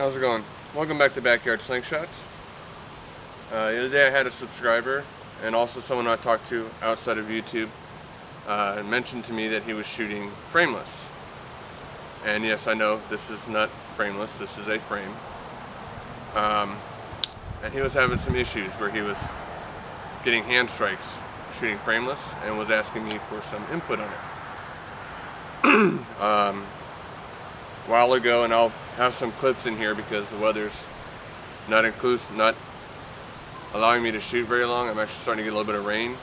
How's it going? Welcome back to Backyard Slingshots. The other day I had a subscriber and also someone I talked to outside of YouTube mentioned to me that he was shooting frameless. And yes, I know this is not frameless, this is a frame. And he was having some issues where he was getting hand strikes shooting frameless and was asking me for some input on it. A while ago, and I'll have some clips in here because the weather's not allowing me to shoot very long. I'm actually starting to get a little bit of rain.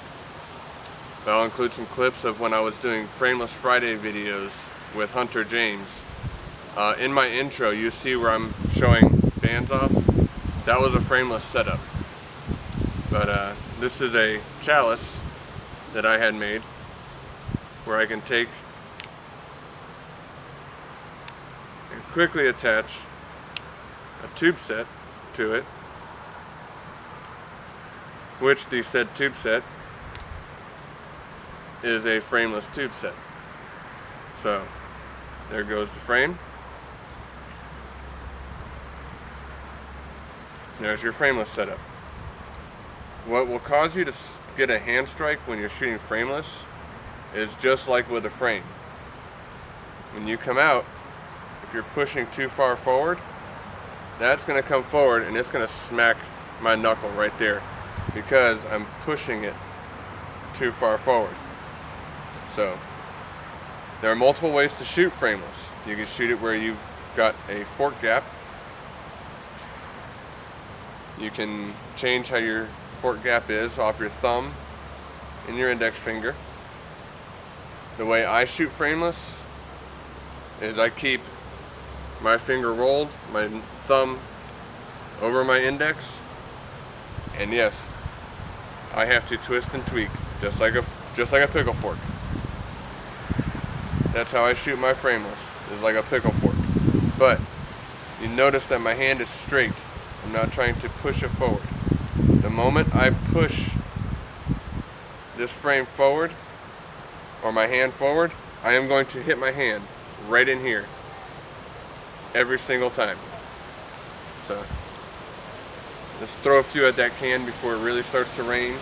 But I'll include some clips of when I was doing Frameless Friday videos with Hunter James. In my intro, you see where I'm showing bands off. That was a frameless setup. But this is a chalice that I had made where I can take and quickly attach a tube set to it, which the said tube set is a frameless tube set. So there goes the frame. There's your frameless setup. What will cause you to get a hand strike when you're shooting frameless is just like with a frame. When you come out, if you're pushing too far forward, that's going to come forward and it's going to smack my knuckle right there because I'm pushing it too far forward. So there are multiple ways to shoot frameless. You can shoot it where you've got a fork gap. You can change how your fork gap is off your thumb and your index finger. The way I shoot frameless is I keep my finger rolled, my thumb over my index, and yes, I have to twist and tweak just like a pickle fork. That's how I shoot my frameless, is like a pickle fork. But you notice that my hand is straight. I'm not trying to push it forward. The moment I push this frame forward, or my hand forward, I am going to hit my hand right in here every single time. So let's throw a few at that can before it really starts to rain.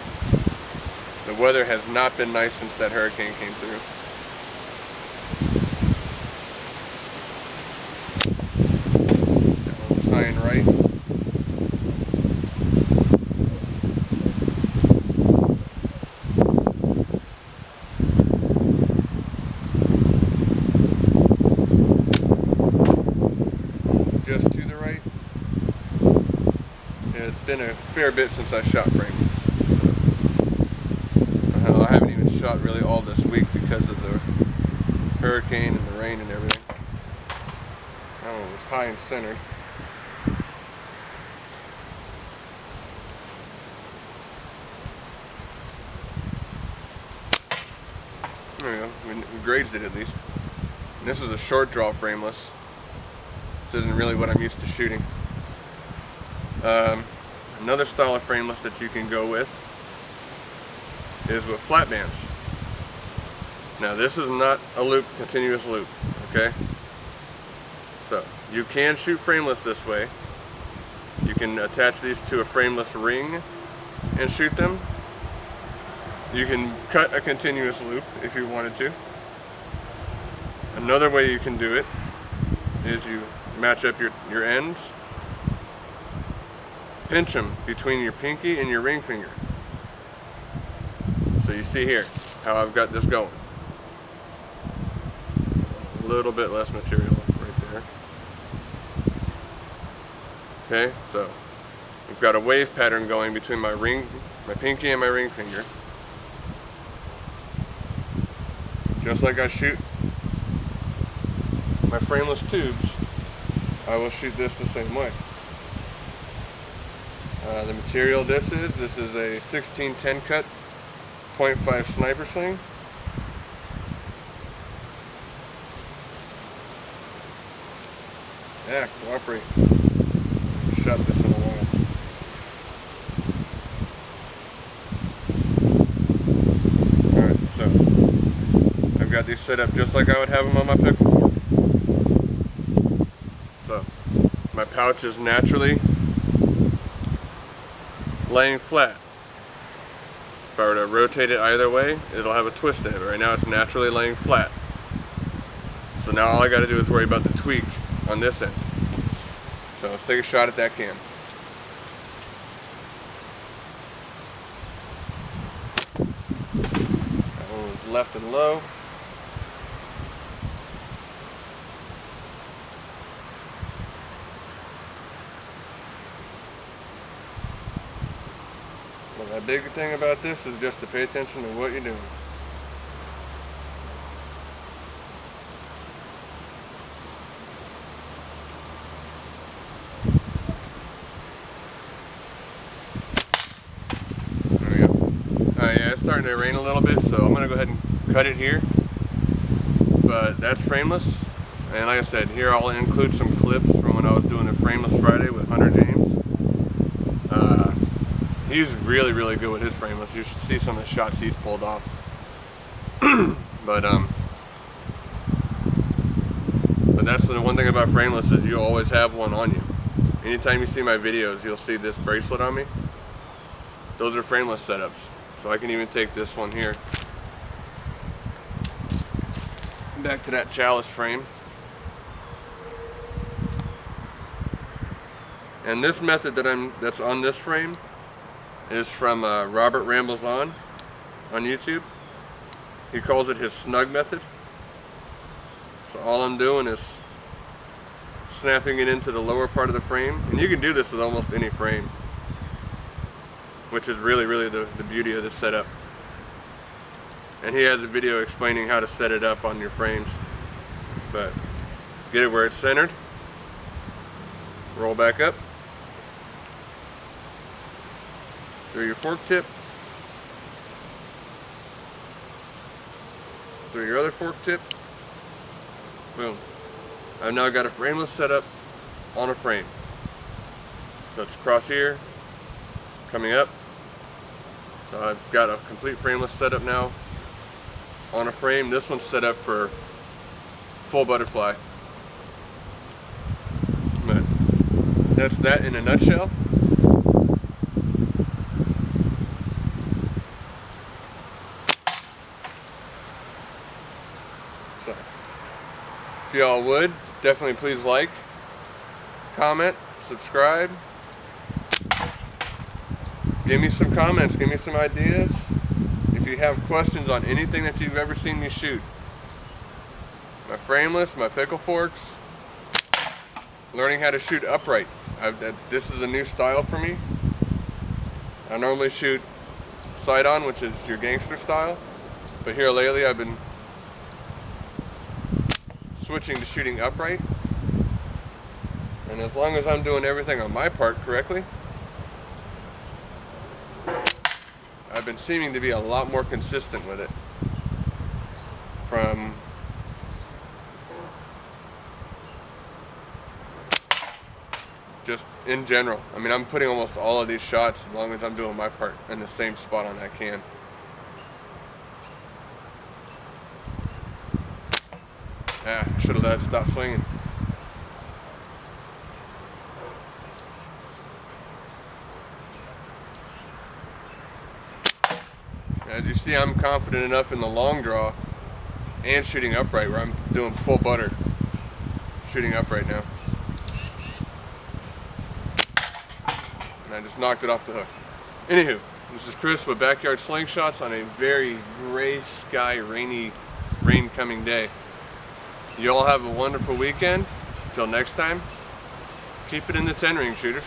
The weather has not been nice since that hurricane came through. That one's high and right. Just to the right. It's been a fair bit since I shot frameless. So, I haven't even shot really all this week because of the hurricane and the rain and everything. That one was high and centered. There we go. We grazed it at least. And this is a short draw frameless. This isn't really what I'm used to shooting. Another style of frameless that you can go with is with flat bands. Now this is not a loop, continuous loop, okay? So you can shoot frameless this way. You can attach these to a frameless ring and shoot them. You can cut a continuous loop if you wanted to. Another way you can do it is you match up your ends, pinch them between your pinky and your ring finger. So you see here how I've got this going. A little bit less material right there. Okay, so we've got a wave pattern going between my pinky and my ring finger. Just like I shoot my frameless tubes, I will shoot this the same way. The material this is a 1610 cut 0.5 sniper sling. Yeah, cooperate. Shot this in a while. Alright, so I've got these set up just like I would have them on my pickle fork. So my pouch is naturally laying flat. If I were to rotate it either way, it'll have a twist in it. But right now it's naturally laying flat. So now all I got to do is worry about the tweak on this end. So let's take a shot at that can. That one was left and low. Well, the big thing about this is just to pay attention to what you're doing. Yeah, it's starting to rain a little bit, so I'm going to go ahead and cut it here. But that's frameless. And like I said, here I'll include some clips from when I was doing a frameless Friday with Hunter James. He's really, really good with his frameless. You should see some of the shots he's pulled off. But that's the one thing about frameless is you always have one on you. Anytime you see my videos, you'll see this bracelet on me. Those are frameless setups. So I can even take this one here back to that chalice frame. And this method that's on this frame is from Robert Rambles on YouTube. He calls it his snug method. So all I'm doing is snapping it into the lower part of the frame. And you can do this with almost any frame, which is really, really the beauty of this setup. And he has a video explaining how to set it up on your frames. But get it where it's centered, roll back up, through your fork tip, through your other fork tip, boom. I've now got a frameless setup on a frame. So it's across here, coming up. So I've got a complete frameless setup now on a frame. This one's set up for full butterfly. But that's that in a nutshell. So if y'all would, definitely please like, comment, subscribe. Give me some comments, give me some ideas. If you have questions on anything that you've ever seen me shoot. My frameless, my pickle forks, learning how to shoot upright. This is a new style for me. I normally shoot side on, which is your gangster style. But here lately I've been switching to shooting upright. And as long as I'm doing everything on my part correctly, I've been seeming to be a lot more consistent with it. From just in general. I mean, I'm putting almost all of these shots, as long as I'm doing my part, in the same spot on that can. I should have let it stop swinging. As you see, I'm confident enough in the long draw and shooting upright where I'm doing full butter shooting upright now. And I just knocked it off the hook. Anywho, this is Chris with Backyard Slingshots on a very gray sky, rain coming day. You all have a wonderful weekend. Until next time, keep it in the 10 ring, shooters.